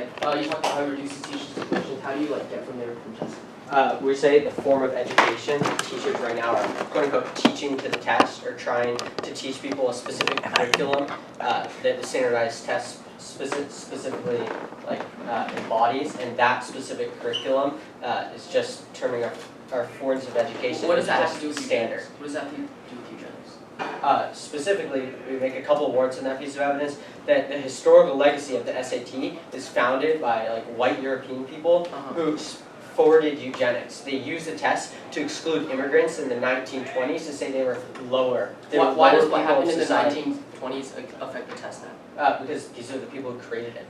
like, you talked about how it reduces teachers to questions. How do you like get from there from testing? We say the form of education teachers right now are quote unquote teaching to the test or trying to teach people a specific curriculum that the standardized test specifically like embodies, and that specific curriculum is just turning our forms of education. What does that have to do with standard? What does that have to do with eugenics? Specifically, we make a couple of warrants in that piece of evidence that the historical legacy of the SAT is founded by like white European people who forwarded eugenics. They used the test to exclude immigrants in the 1920s to say they were lower. Why does what happened in the 1920s affect the test now? Because these are the people who created it.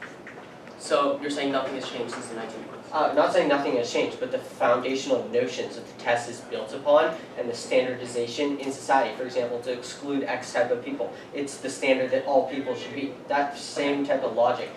So you're saying nothing has changed since the 1920s? Not saying nothing has changed, but the foundational notions of the test is built upon and the standardization in society. For example, to exclude X type of people, it's the standard that all people should be. That same type of logic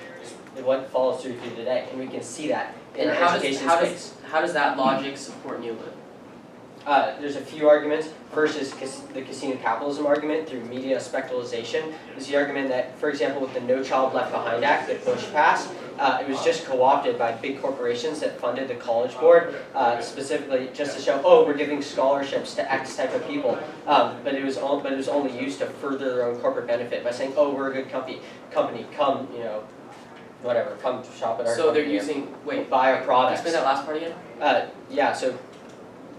is what follows through today, and we can see that in the education space. How does that logic support neoliberalism? There's a few arguments. First is the casino capitalism argument through media spectralization. Is the argument that, for example, with the No Child Left Behind Act that Bush passed, it was just co-opted by big corporations that funded the College Board, specifically just to show, oh, we're giving scholarships to X type of people. But it was only used to further their own corporate benefit by saying, oh, we're a good company, come, whatever, come shop at our So company. They're using, buy our products. Explain that last part again? Yeah, so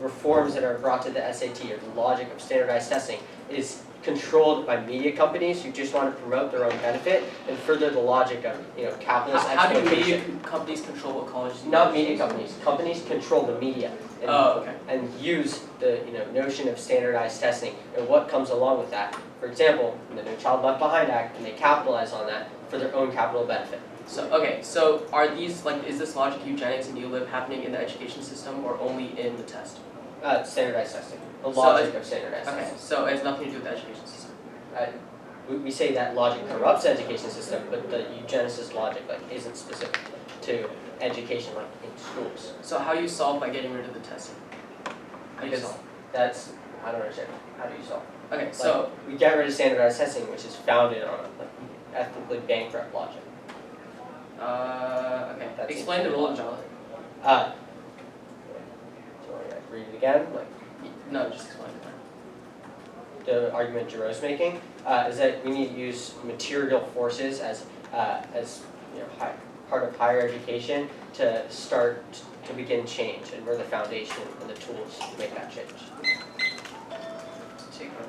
reforms that are brought to the SAT or the logic of standardized testing is controlled by media companies who just want to promote their own benefit and further the logic of capitalist How do exploitation. media companies control what colleges do? Not media companies. Companies control the media and, okay. and use the notion of standardized testing and what comes along with that. For example, in the No Child Left Behind Act, and they capitalize on that for their own capital benefit. So are these is this logic of eugenics and neolib happening in the education system or only in the test? Standardized testing. The logic of standardized testing. Okay, so it has nothing to do with the education system. We say that logic corrupts the education system, but the eugenicist logic isn't specific to education in schools. So how do you solve by getting rid of the testing? How do you solve? I don't understand. How do you solve? Okay, so we get rid of standardized testing, which is founded on ethically bankrupt logic. Okay. Explain the role of Jonathan. Do you want to read it again? No, just explain it. The argument Giroux's making is that we need to use material forces as part of higher education to start to begin change, and we're the foundation and the tools to make that change. Take over.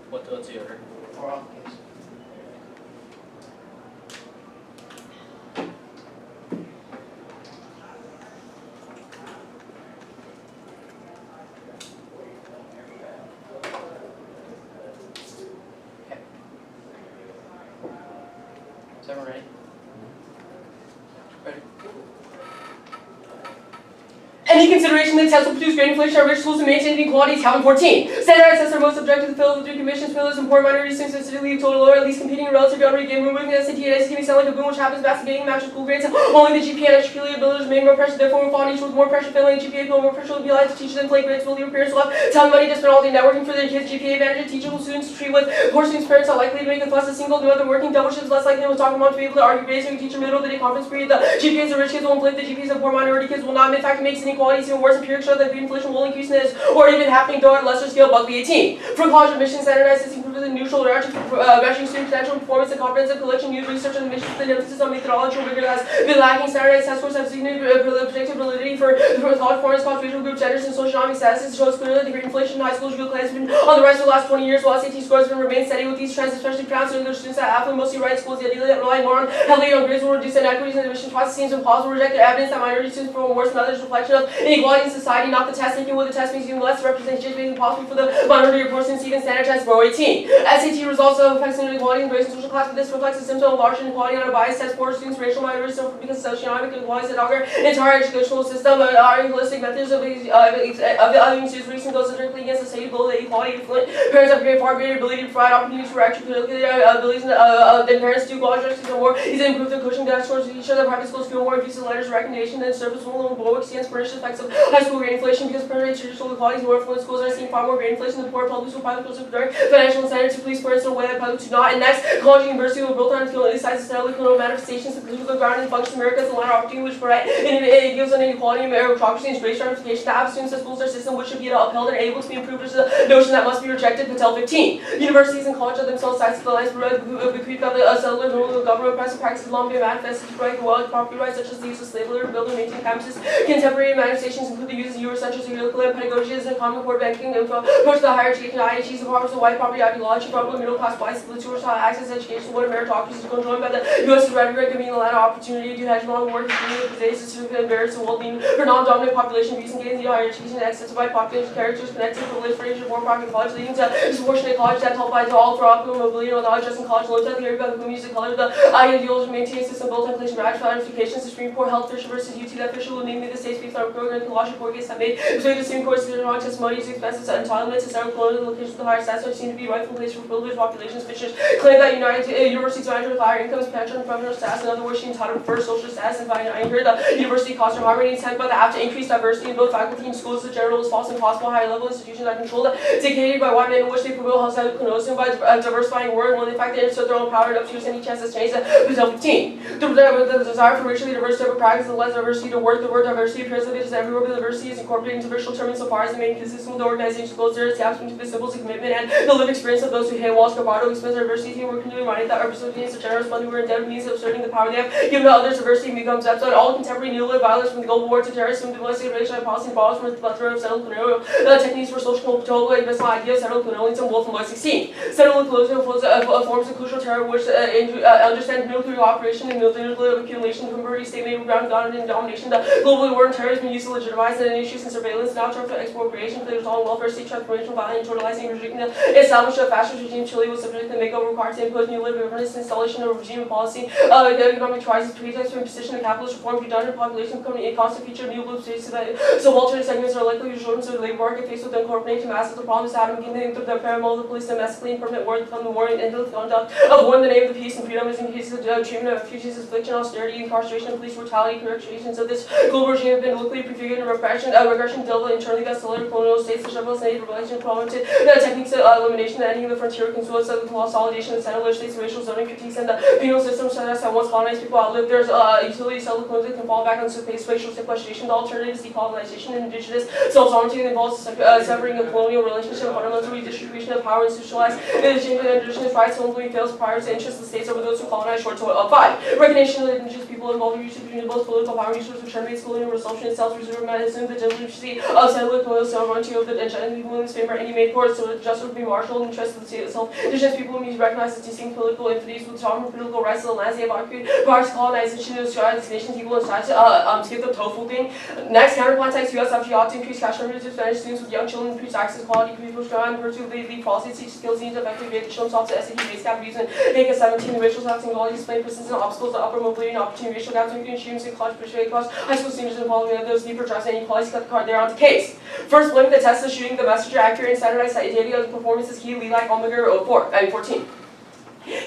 What's the order? Oral case. everyone ready? Ready. Any consideration that tests will produce great inflation on rich schools and maintain inequalities. Calvin 14. Standardized tests are most subject to the fill of the three commissions, failures, and poor minority students, specifically total or at least competing in relative boundary game. Removing the SAT and SAT may sound like a boom, which happens fast getting matched with school grades. Only the GPA and extracurricular abilities remain more pressure. Therefore, when falling each with more pressure, failing GPA, feel more pressure will be applied to teachers and play grades will leave appearance left. Time money to spend all day networking for their kids' GPA advantage. Teachable students to treat with poor students' parents are likely to make a fuss. A single mother working double shifts less likely than talking mom to be able to argue grades and teacher middle of the day conference period. The GPAs of rich kids will inflate the GPAs of poor minority kids will not. In fact, it makes inequalities even worse. Empirics show that inflation will increase in this or even happening though at a lesser scale. Buckley 18. For college admissions, standardized testing improves the neutral direction for measuring student potential performance and comprehensive collection. New research on admissions with an emphasis on methodology or rigor has been lacking. Standardized test scores have significant predictive validity for college performance, college racial group, genders, and socioeconomic statuses. It shows clearly that the great inflation in high schools real class has been on the rise for the last 20 years, while SAT scores have remained steady with these trends, especially pronounced in those students that affluent, mostly right schools, the ideally rely more on heavily on grades will reduce inequities in the admission process. Seems impossible to reject the evidence that minority students perform worse than others, reflection of inequality in society, not the test taking with the test makes even less representation, making it possible for the minority of persons to even standard test. Row 18. SAT results of affects inequality in race and social class, but this reflects a symptom of large inequality on a biased test for students, racial minorities, because socioeconomic inequalities that augur entire educational system are holistic methods of evaluating students reason goes directly against the state goal that equality affluent parents have far greater ability to provide opportunities for extracurricular abilities than parents do. College students are more easily improve their coaching data scores to each other. Private schools feel more abusive letters of recognition than serviceable and below extends pernicious effects of high school grade inflation because parent traditional inequalities more affluent schools are seeing far more grade inflation than poor public school. Private schools are direct financial incentives to police parents in a way that public do not. And next, college and university will build on its size necessarily clinical manifestations of political ground and function America as a line of opportunity which provide it gives an inequality and meritocracy and race stratification to have students that schools are system which should be upheld and able to be improved is a notion that must be rejected. Patel 15. Universities and colleges are themselves sites of the lines bequeathed by the settler rule of government oppressive practices long been manifested to protect well property rights such as the use of slave labor, build and maintain campuses. Contemporary manifestations include the use of Eurocentric curriculum, pedagogies, and common core banking approach to the higher education, IHEs, and forms of white property ideology, probably middle class whites, the tours how access to education, what meritocracy is conjoined by the U.S. rhetoric giving the land of opportunity to hegemon work and community to embarrass the well-being for non-dominant population views and gains the higher education and access to white population characters connected to proliferation of more private college leading to disproportionate college debt helped by all for optimal mobility and knowledge just in college low tech the area about whom use the color of the ideals to maintain a system built on inflation ratified notifications, the Supreme Court health official versus UT that official will name the states based on program and logical court case that made between the Supreme Court's on testimonies, expenses, and entitlements to several colonial locations with the higher stats seem to be rightful place for privileged populations. Officials claim that universities managers with higher incomes, pension, professional status, in other words, she entitled to first social status, and by denying her the university costs from Harvard intent, but they have to increase diversity in both faculty and schools. The general is false and possible. Higher level institutions are controlled, dictated by white men in which they promote outside of by diversifying work, when in fact they insert their own power up to use any chance to change the Patel 15. The desire for racially diverse type of practice and less diversity to work. The word diversity appears like it is everywhere, but diversity is incorporated into racial terms insofar as the main consistent with the organization goals there is gaps between the symbols of commitment and the lived experience of those who hate Walsh, Gabardo, expense diversity team working to remind that our recipients of generous money were indebted means of asserting the power they have given to others. Diversity becomes absent. All contemporary neoliberal violence from the Global War to terrorism, domestic racial policy follows from the plethora of settled colonial techniques for social control, investment ideas, settled colonialism, Wolf and 16. Settled colonialism forms of crucial terror which understand military operation and military accumulation, converting state made ground dominant and domination. The global war and terrorism used to legitimize and issues and surveillance, now termed for expropriation, players all welfare, state transformation, violent, totalizing, restricting the establishment of fascist regime. Chile was subject to the makeover required to impose new liberal governance, installation of regime and policy, economic crisis, pretext for imposition of capitalist reform, redundant population becoming a constant feature of new blue states, so alternate segments are likely to shorten to the labor market faced with incorporating masses. The problem is having beginning to the parallel of the police domestically and permanent war to become the war and end of the conduct of war in the name of the peace and freedom is in cases of treatment of refugees, affliction, austerity, incarceration, police brutality, corrections of this global regime have been locally prefigured in regression dealt internally by settler colonial states, the several native relation promoted the techniques of elimination, the ending of the frontier consulate, the consolidation of settler states, racial zoning critiques, and the penal system suggest that once colonized people outlive their utility, settler colonialism can fall back on space, racial sequestration. The alternative is decolonization and indigenous self-sovereignty that involves severing a colonial relationship, fundamental redistribution of power, institutionalized the change of indigenous rights only fails prior to interest of the states over those who colonize. Short to 5. Recognition of the indigenous people involved in between both political power resources which terminates colonial resumption itself, reserve medicine, the legitimacy of settler colonial sovereignty over the genetically people in this favor any made courts, so the justice would be martial and interest justice of the state itself. Indigenous people who need to recognize as distinct political entities with sovereign political rights to the lands they have occupied, prior to colonization of Australia, this nation's equal in status, skip the TOEFL thing. Next, counterpoint text, U.S. FG ought to increase cash revenues to Spanish students with young children, increase access quality, increase Australia, and pursue lead policies, teach skills needs effectively to show themselves to SAT base gap reviews, and make a 17 racial tax and quality display persistent obstacles to upper mobility and opportunity racial gaps between students in college, particularly across high school seniors and following others, need for address inequalities, cut the card there onto case. First, blaming the test of shooting the messenger accurate and standardized data of the performance is key, lead like omega 14.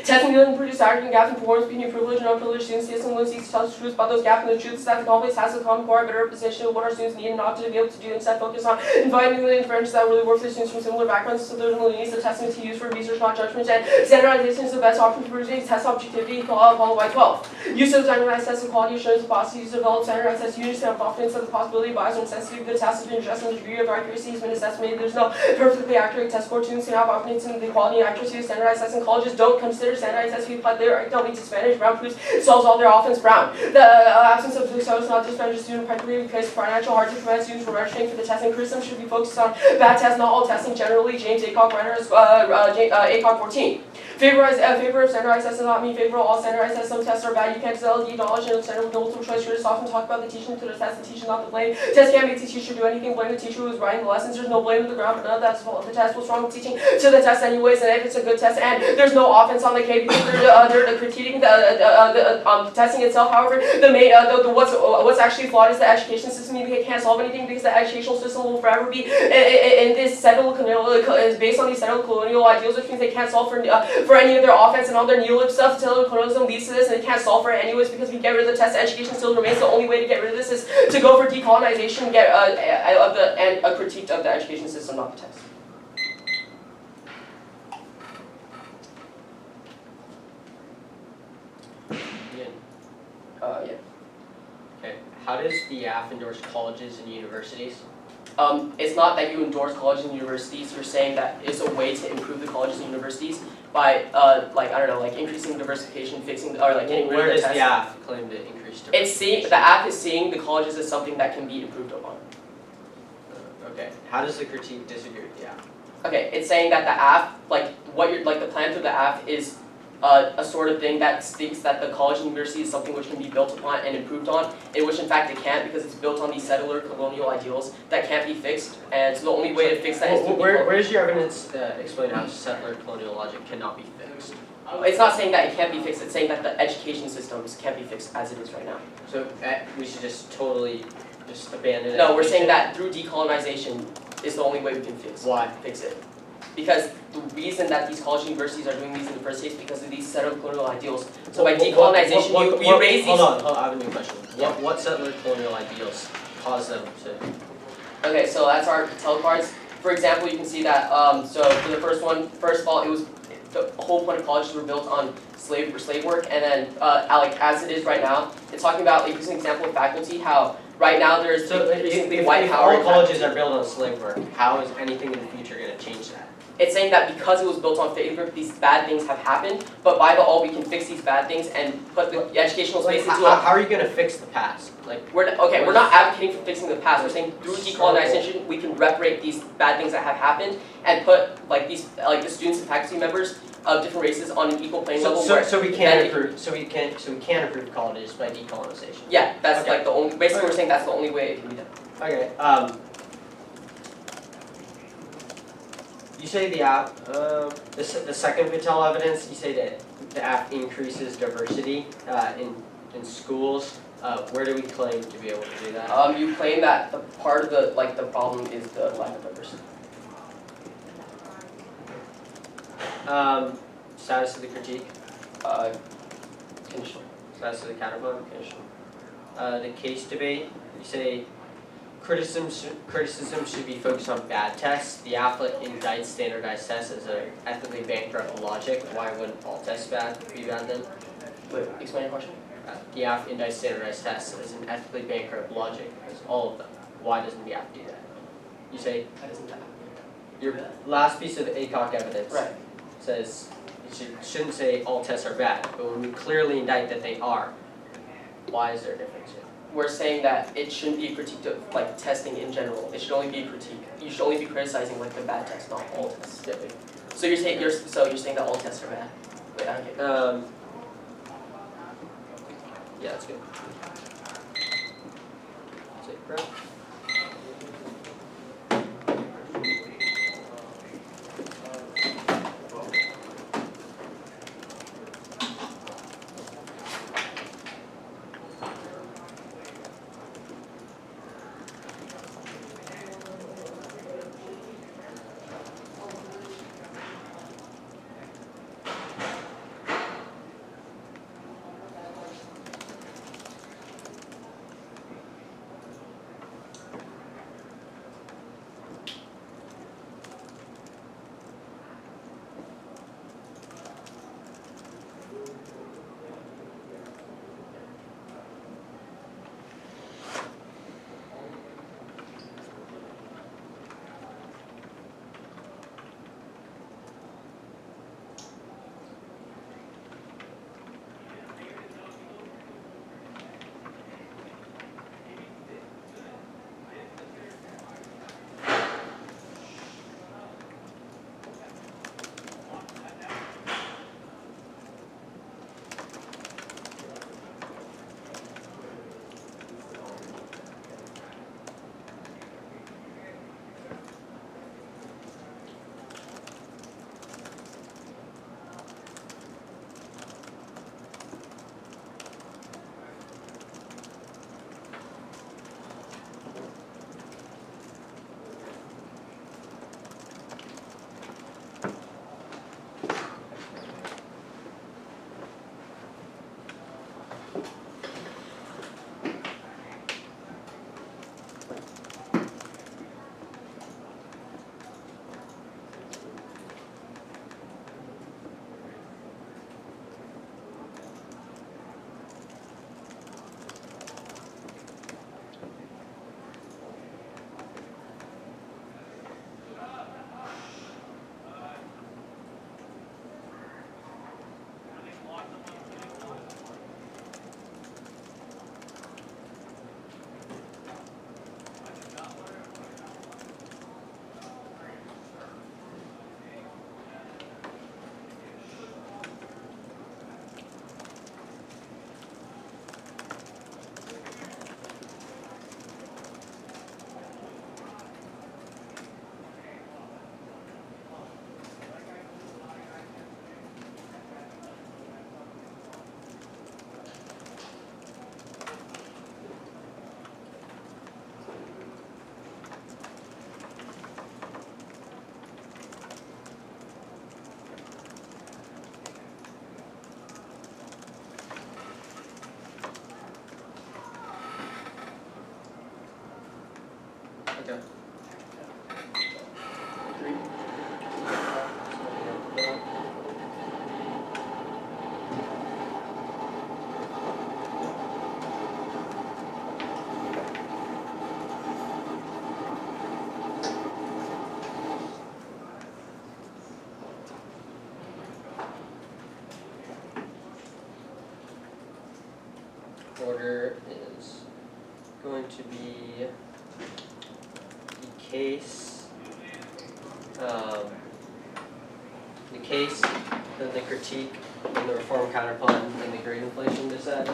Testing doesn't produce aggregate gaps in performance between privileged and unprivileged students. TSM only seeks to tell the truth about those gaps, and the truth is that the complex has to come core a better position of what our students need and not to be able to do. Instead, focus on inviting the interventions that really work for students from similar backgrounds. So there's no needs the testing to use for research, not judgment. And standardization is the best option for producing test objectivity, followed by 12. Use of standardized tests of quality assurance capacity to develop standardized test units to have confidence that the possibility of bias or necessity of the test has been addressed and the degree of accuracy has been estimated. There's no perfectly accurate test score. Students can have confidence in the quality and accuracy of standardized tests, and colleges don't consider standardized tests to be applied there. Don't need to Spanish. Brown proves solves all their offense. Brown. The absence of so is not disadvantage of student practically because financial hardship prevents students from registering for the testing. Criticism should be focused on bad tests, not all testing. Generally, James Aycock, Reiner, Aycock 14. Favor of standardized tests does not mean favor of all standardized tests. Some tests are bad. You can't sell the knowledge and standard with multiple choice. You're just often talk about the teaching to the test, the teacher, not the blame. Test can't make the teacher do anything. Blame the teacher who is writing the lessons. There's no blame on the ground, but none of that's fault. The test was wrong teaching to the test anyways, and if it's a good test, and there's no offense on the K because they're critiquing the testing itself. However, the main what's actually flawed is the education system. You can't solve anything because the educational system will forever be in this is based on these settled colonial ideals, which means they can't solve for any of their offense and all their neolib stuff. Settled colonialism leads to this, and they can't solve for it anyways because we get rid of the test. Education still remains the only way to get rid of this is to go for decolonization, get and a critique of the education system, not the test. Yeah. Okay. How does the AF endorse colleges and universities? It's not that you endorse colleges and universities. You're saying that it's a way to improve the colleges and universities by, increasing diversification, fixing, or like getting rid of the Where does test. the AF claim to increase diversification? The AF is seeing the colleges as something that can be improved upon. Okay. How does the critique disagree with the AF? Okay, it's saying that the AF, the plan through the AF is a sort of thing that thinks that the college and university is something which can be built upon and improved on, in which in fact it can't because it's built on these settler colonial ideals that can't be fixed, and so the only way to fix that is to where's your evidence explain how settler colonial logic cannot be fixed? It's not saying that it can't be fixed, it's saying that the education systems can't be fixed as it is right now. So we should just totally just abandon it? No, we're saying that through decolonization is the only way we can fix it. Because the reason that these college universities are doing these in the first place is because of these settler colonial ideals. So by decolonization, we raise these... Hold on, I have a new question. What settler colonial ideals cause them to... Okay, so that's our tell cards. For example, you can see that, so for the first of all, it was the whole point of colleges were built on slave work, and then as it is right now, it's talking about, like, an example of faculty, how right now there's increasingly white power. If all colleges are built on slave work, how is anything in the future going to change that? It's saying that because it was built on favor, these bad things have happened, but by the all we can fix these bad things and put the educational space into it. How are you going to fix the past? We're not advocating for fixing the past. We're saying through decolonization we can reparate these bad things that have happened and put the students and faculty members of different races on an equal playing level. So we can improve colleges by decolonization. Yeah, that's the only. Basically, we're saying that's the only way it can be done. Okay. You say the AF, the second Patel evidence, you say that the AF increases diversity in schools. Where do we claim to be able to do that? You claim that the part of the problem is the lack of diversity. Status of the critique? Conditional. Status of the counterpoint? Conditional. The case debate, you say criticism should be focused on bad tests. The AF indicts standardized tests as an ethically bankrupt logic. Why wouldn't all tests be bad then? Wait, explain your question. The AF indicts standardized tests as an ethically bankrupt logic, as all of them. Why doesn't the AF do that? You say, Why doesn't that? your last piece of ACOC evidence Right. says you shouldn't say all tests are bad, but when we clearly indict that they are, why is there a difference here? We're saying that it shouldn't be a critique of testing in general. It should only be a critique. You should only be criticizing the bad tests, not all tests. So you're saying that all tests are bad. Wait, I don't get it. Yeah, that's good. Take breath. Okay. 3. Order is going to be the case, then the critique, then the reform counterplan, then the grade inflation dissent.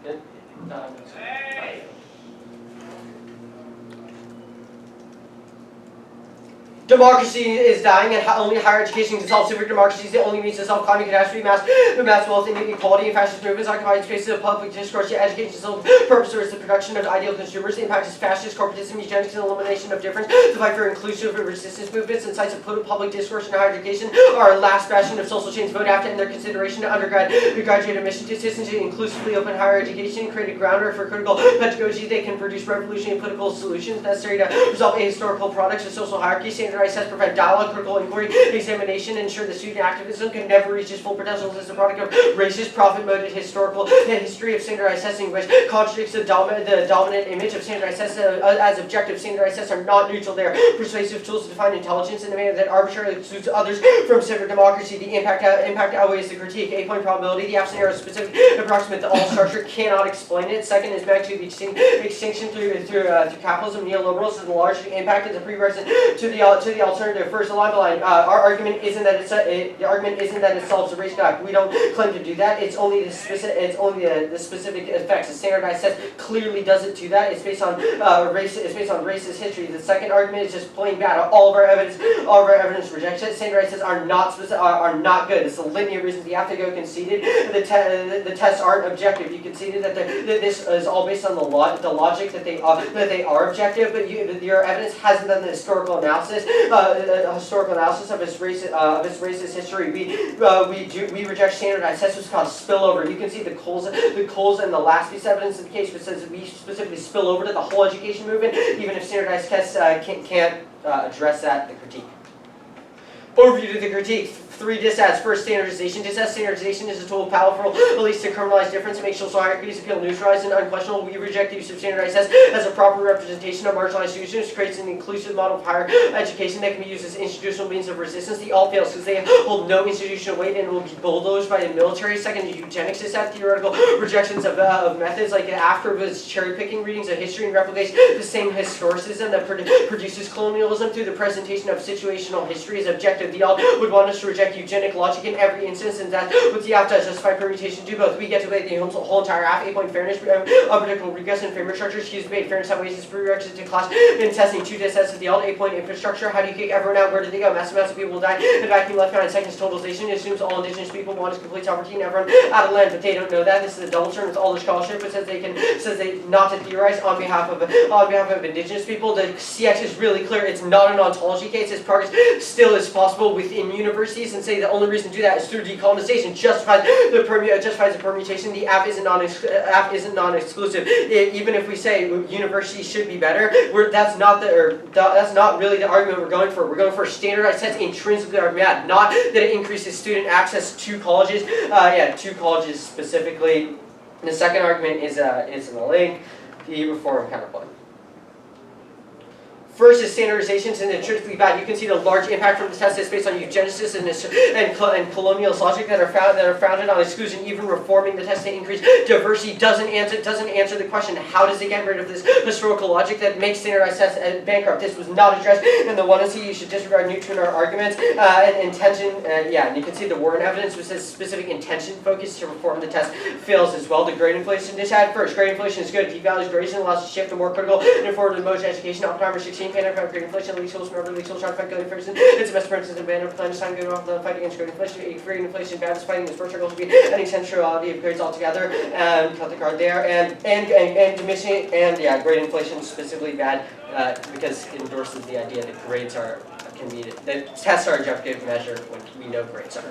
Good. Democracy is dying, and only higher education can solve super democracies. The only means to solve climate catastrophe, mass wealth, inequality, and fascist movements occupying spaces of public discourse. Yet education is the purpose towards the production of ideal consumers. The impact is fascist corporatism, eugenics, and elimination of difference. The fight for inclusive resistance movements and sites of public discourse and higher education are a last bastion of social change. Vote after in their consideration to undergraduate admission to citizenship, inclusively open higher education, create a groundwork for critical pedagogy that can produce revolutionary political solutions necessary to resolve ahistorical products of social hierarchy. Standardized tests prevent dialogue, critical inquiry, examination, and ensure that student activism can never reach its full potential as a product of racist, profit-motivated historical history of standardized testing, which contradicts the dominant image of standardized tests as objective. Standardized tests are not neutral; they are persuasive tools to define intelligence in a manner that arbitrarily excludes others from civic democracy. The impact outweighs the critique. 8-point probability: the absent error is specific, approximate. The all structure cannot explain it. Second is back to the extinction through capitalism. Neoliberalism is the large impact is a prerequisite to the alternative. First, the line. Our argument isn't that it solves the race gap. We don't claim to do that. It's only the specific effects. The standardized test clearly doesn't do that. It's based on racist history. The second argument is just plain bad. All of our evidence rejects it. Standardized tests are not good. It's the litany of reasons you have to go conceded. The tests aren't objective. You conceded that this is all based on the logic that they are objective, but your evidence hasn't done the historical analysis of its racist history. We reject standardized tests. It's called spillover. You can see the Coles and the last piece of evidence in the case, which says we specifically spill over to the whole education movement, even if standardized tests can't address the critique. Overview to the critique. 3 disads. First, standardization. Standardization is a tool of powerful beliefs to criminalize difference and make social hierarchies appeal neutralized and unquestionable. We reject the use of standardized tests as a proper representation of marginalized students, creates an inclusive model of higher education that can be used as institutional means of resistance. The all fails because they hold no institutional weight and will be bulldozed by the military. Second, the eugenics disad. Theoretical rejections of methods like after was cherry picking readings of history and replicates the same historicism that produces colonialism through the presentation of situational history as objective. The all would want us to reject eugenic logic in every instance, and that's what the app does. Justify permutation do both. We get to debate the whole entire app. 8-point fairness, unpredictable regress, and framework structure. Excuse debate. Fairness have ways as prerequisite to class in testing. 2 disets of the alt. 8-point infrastructure. How do you kick everyone out? Where do they go? Massive amounts of people will die. And vacuum left behind. Second is totalization. It assumes all indigenous people want is complete sovereignty and everyone out of land, but they don't know that. This is a double term. It's all the scholarship. It says they not to theorize on behalf of indigenous people. The CX is really clear. It's not an ontology case. This progress still is possible within universities, and say the only reason to do that is through decolonization. Justifies the permutation. The app isn't non-exclusive. Even if we say universities should be better, that's not really the argument we're going for. We're going for standardized tests intrinsically are bad, not that it increases student access to colleges. To colleges specifically. The second argument is in the link, the reform counterpoint. First is standardization and intrinsically bad. You can see the large impact from the test is based on eugenicists and colonialist logic that are founded on exclusion. Even reforming the test to increase diversity doesn't answer the question: how does it get rid of this historical logic that makes standardized tests bankrupt? This was not addressed in the 1C. You should disregard neutral arguments and intention. And you can see the Warren evidence, which says specific intention focus to reform the test fails as well. The grade inflation disad. First, grade inflation is good. It devalues grades and allows us to shift to more critical and informative modes of education. Oppenheimer 16. Grade inflation, legal schools, remember legal schools trying to fight grade inflation. It's the best practice in ban of plan to time going off the fight against grade inflation. Grade inflation, bad is fighting. This first goal to be ending centrality of grades altogether. And cut the card there. And missing grade inflation specifically bad because it endorses the idea that grades that tests are objective measure when we know grades are.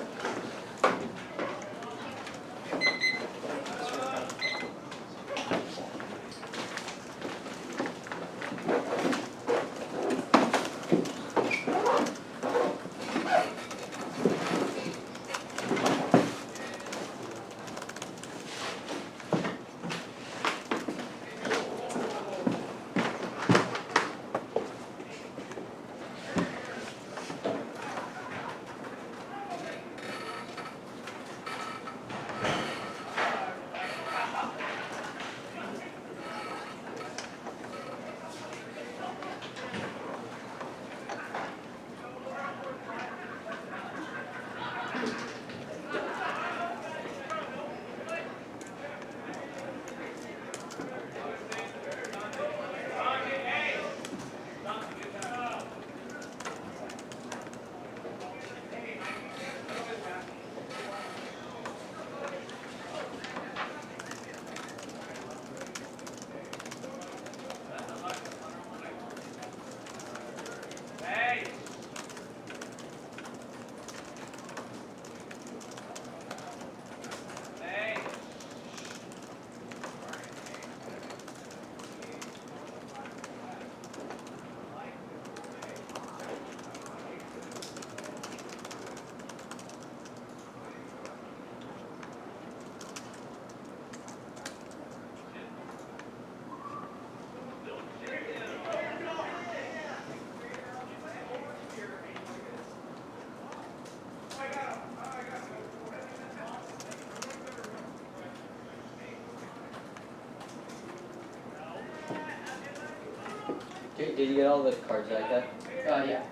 Did you get all the cards like that? Yeah.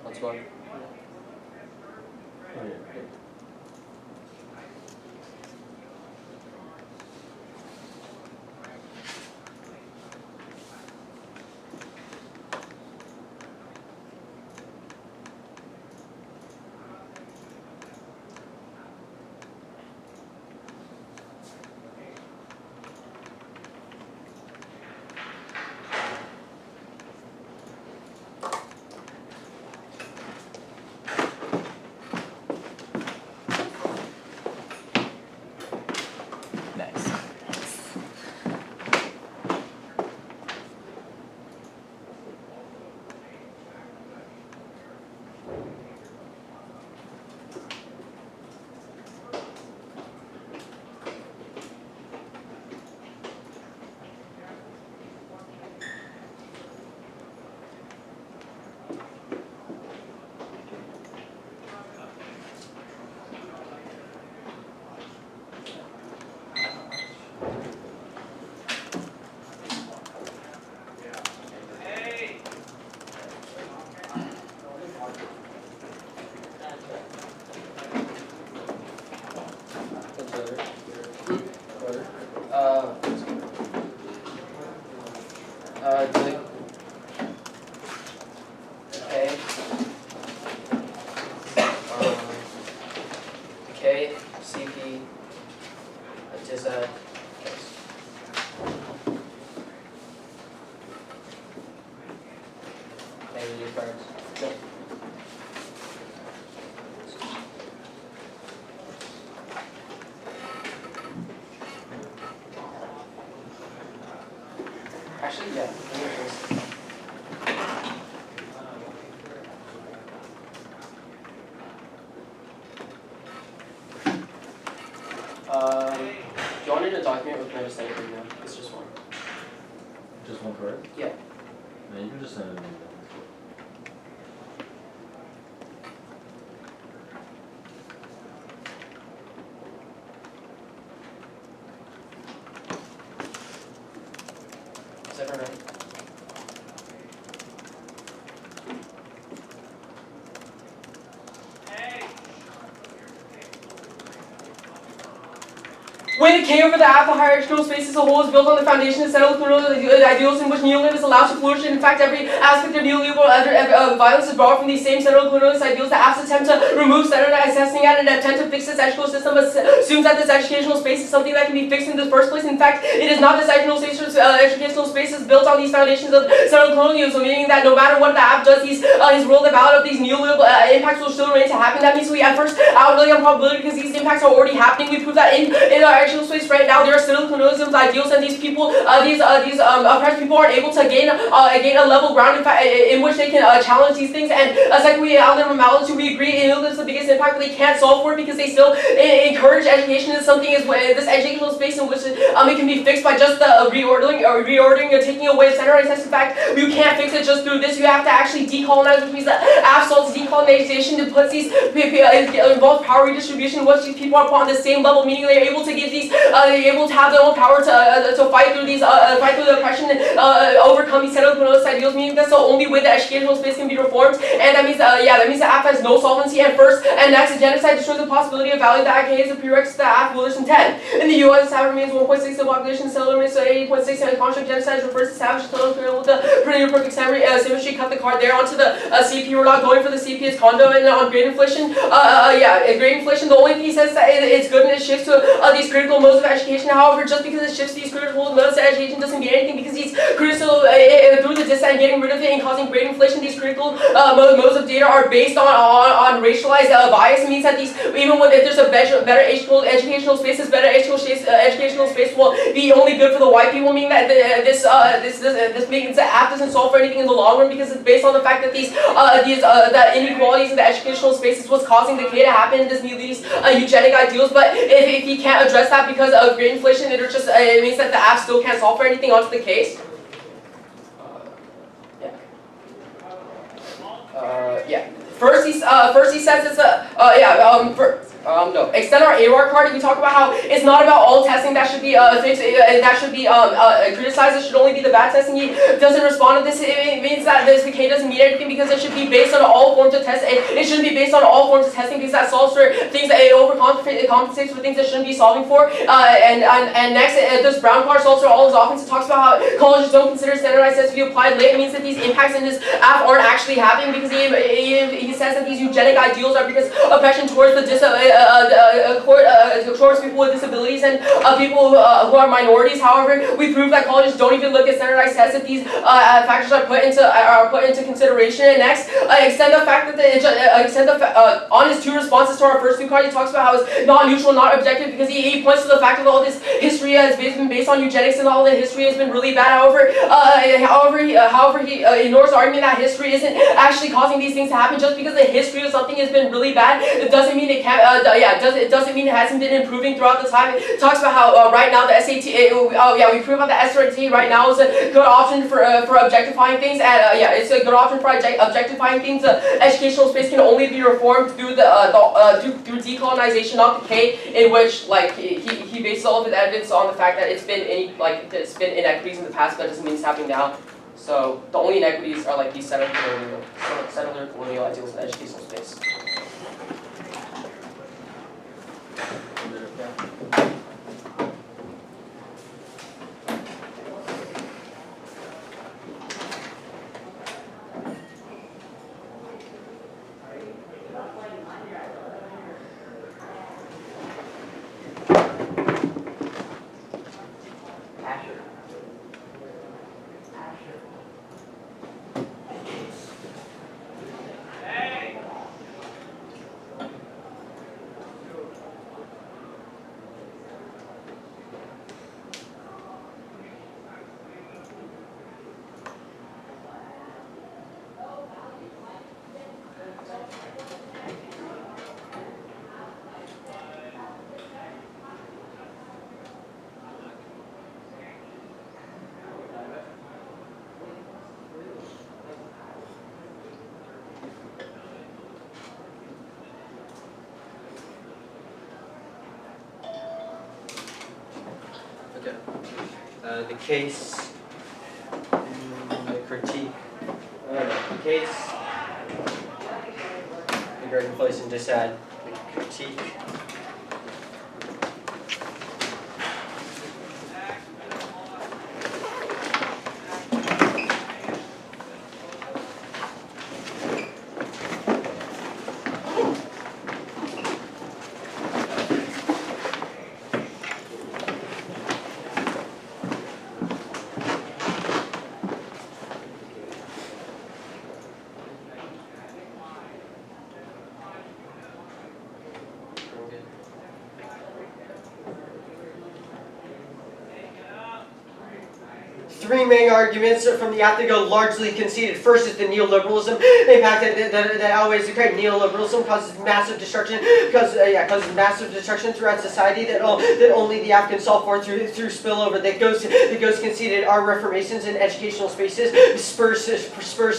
Once more. Oh, yeah. Nice. What's over? Delete. Okay. Okay, CP, just Any new cards? no. Actually, yeah. Let me just- do you want it a document with no site or no? It's just one. Just one card? Yeah. No, you can just send it to me. Is everyone ready? When it came over the app, the hierarchical space as a whole is built on the foundation of settled ideals in which neoliberalism is allowed to flourish. In fact, every aspect of neoliberal violence is borrowed from these same settled colonialist ideals. The app's attempt to remove standardized testing at an attempt to fix this educational system assumes that this educational space is something that can be fixed in the first place. In fact, it is not. This educational space is built on these foundations of settled colonialism, meaning that no matter what the app does, his role about of these neoliberal impacts will still remain to happen. That means we at first outweigh on probability because these impacts are already happening. We prove that in our actual space right now, there are still colonialism's ideals, and these people, these oppressed people aren't able to gain a level ground in which they can challenge these things. And secondly, on the normality, we agree is the biggest impact, but they can't solve for it because they still encourage education as something is this educational space in which it can be fixed by just reordering or taking away centralized tests. In fact, you can't fix it just through this. You have to actually decolonize, which means that absolute decolonization to put these involves power redistribution. Once these people are put on the same level, meaning they're able to give these, they're able to have their own power to fight through these, fight through the oppression, overcome these settled colonialist ideals. Meaning that's the only way the educational space can be reformed. And that means, that means the app has no solvency. And first, and next, the genocide destroys the possibility of value that is a prerequisite to the app will intend. In the U.S., savage remains 1.6 of the population, settled remains 8.6, and construct genocide refers to savage total with the pretty perfect symmetry. Cut the card there onto the CP. We're not going for the CP as condo, and on grade inflation, grade inflation. The only thing he says that it's good and it shifts to these critical modes of education. However, just because it shifts these critical modes of education doesn't mean anything, because these critical through the dissent and getting rid of it and causing grade inflation, these critical modes of data are based on racialized bias. It means that these, even when if there's a better educational space, this better educational space will be only good for the white people, meaning that this means the app doesn't solve for anything in the long run, because it's based on the fact that these the inequalities in the educational space is what's causing decay to happen in these eugenic ideals. But if you can't address that because of grade inflation, it means that the app still can't solve for anything onto the case. First he says it's No. Extend our AWAR card. We talk about how it's not about all testing that should be fixed, that should be criticized. It should only be the bad testing. He doesn't respond to this. It means that this K doesn't mean anything because it should be based on all forms of testing. It shouldn't be based on all forms of testing because that solves for things that it overcompensates for things that shouldn't be solving for. And next, this brown card solves for all his offense. It talks about how colleges don't consider standardized tests to be applied late. It means that these impacts in his app aren't actually happening because he says that these eugenic ideals are because affection towards the towards people with disabilities and people who are minorities. However, we prove that colleges don't even look at standardized tests if these factors are put into consideration. And next, extend the fact that on his two responses to our first two cards, he talks about how it's not neutral, not objective, because he points to the fact that all this history has been based on eugenics and all the history has been really bad. However, he ignores the argument that history isn't actually causing these things to happen. Just because the history of something has been really bad, it doesn't mean it can't. It doesn't mean it hasn't been improving throughout the time. It talks about how right now the SAT. We prove out the SAT right now is a good option for objectifying things. And it's a good option for objectifying things. The educational space can only be reformed through through decolonization, not the K, in which he bases all of his evidence on the fact that it's been inequities in the past, but it doesn't mean it's happening now. So the only inequities are like these settler colonial ideals in the educational space. The case, the critique, the case, the great inflation just add the critique. Three main arguments from the app that go largely conceded. First is the neoliberalism impact that outweighs the crime. Neoliberalism causes massive destruction, causes massive destruction throughout society that only the app can solve for through spillover. That goes conceded. Our reformations in educational spaces spurs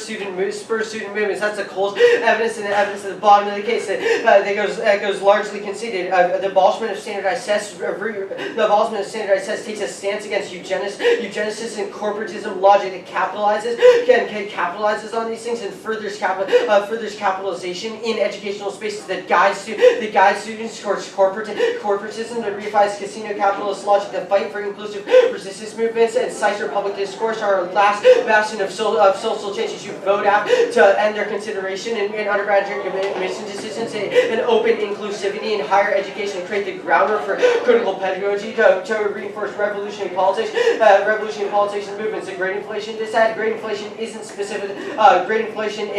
student movements. That's the Cole's evidence and the evidence at the bottom of the case that goes largely conceded. The abolishment of standardized tests. The abolishment of standardized tests takes a stance against eugenicists and corporatism logic that capitalizes on these things and furthers capitalization in educational spaces that guides students towards corporatism that reifies casino capitalist logic. The fight for inclusive resistance movements and cites public discourse are our last bastion of social change. You vote out to end their consideration in undergraduate admission decisions and open inclusivity in higher education, create the groundwork for critical pedagogy to reinforce revolutionary politics and movements. The great inflation just had. Great inflation isn't specific. Great inflation.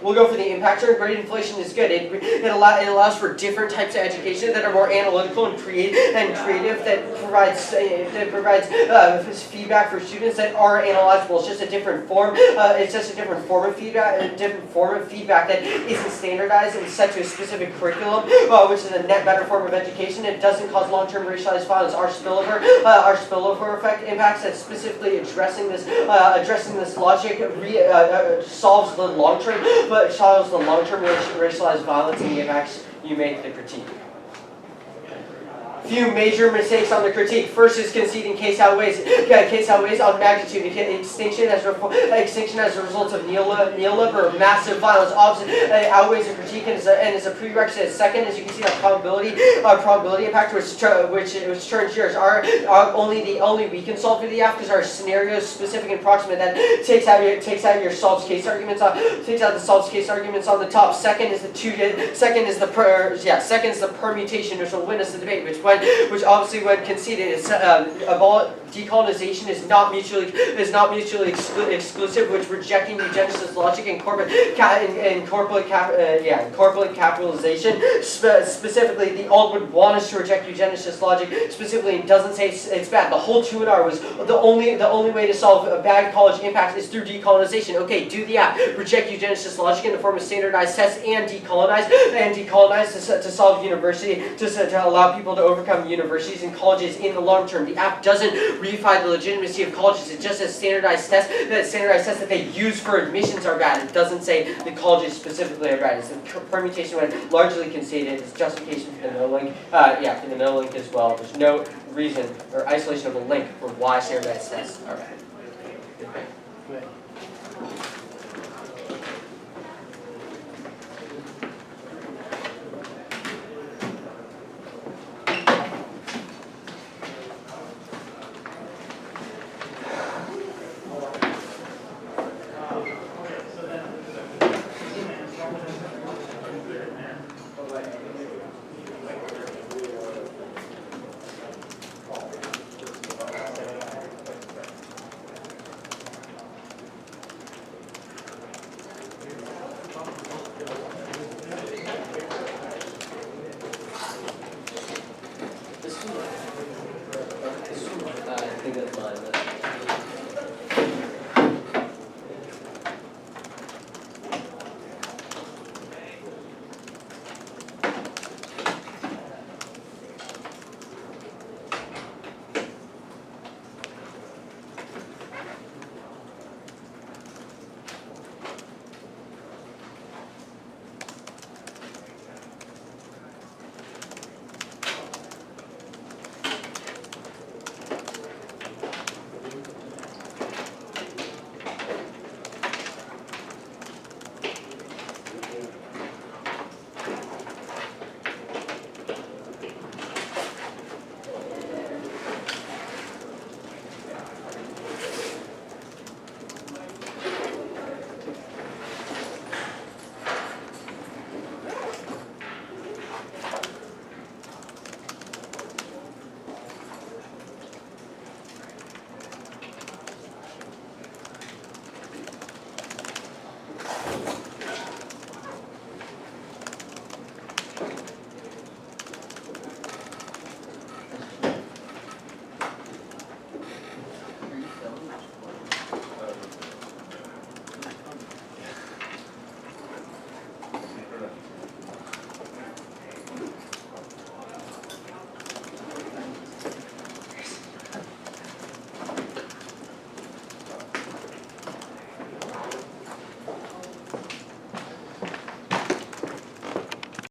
We'll go for the impact term. Great inflation is good. It allows for different types of education that are more analytical and creative. That provides feedback for students that are analyzable. It's just a different form. It's just a different form of feedback. A different form of feedback that isn't standardized and set to a specific curriculum, which is a net better form of education. It doesn't cause long-term racialized violence. Our spillover effect impacts that specifically addressing this logic solves the long-term follows the long-term racialized violence and the impacts you make the critique. Few major mistakes on the critique. First is conceding case outweighs on magnitude. Extinction as a result of neoliberal or massive violence outweighs the critique and is a prerequisite. Second, as you can see, probability impact, which turns yours. The only we can solve for the F because our scenario is specific and proximate. That takes out your solves case arguments on the top. Second is the permutation, which will win us the debate. Which obviously when conceded is decolonization is not mutually exclusive, which rejecting eugenicist logic and corporate capitalization. Specifically, the alt would want us to reject eugenicist logic. Specifically, it doesn't say it's bad. The whole 2R was the only way to solve a bad college impact is through decolonization. Okay, do the app. Reject eugenicist logic in the form of standardized tests and decolonize to solve university to allow people to overcome universities and colleges in the long term. The app doesn't reify the legitimacy of colleges. It just says standardized tests that they use for admissions are bad. It doesn't say the colleges specifically are bad. It's the permutation when largely conceded. It's justification for the no link. For the no link as well. There's no reason or isolation of a link for why standardized tests are bad.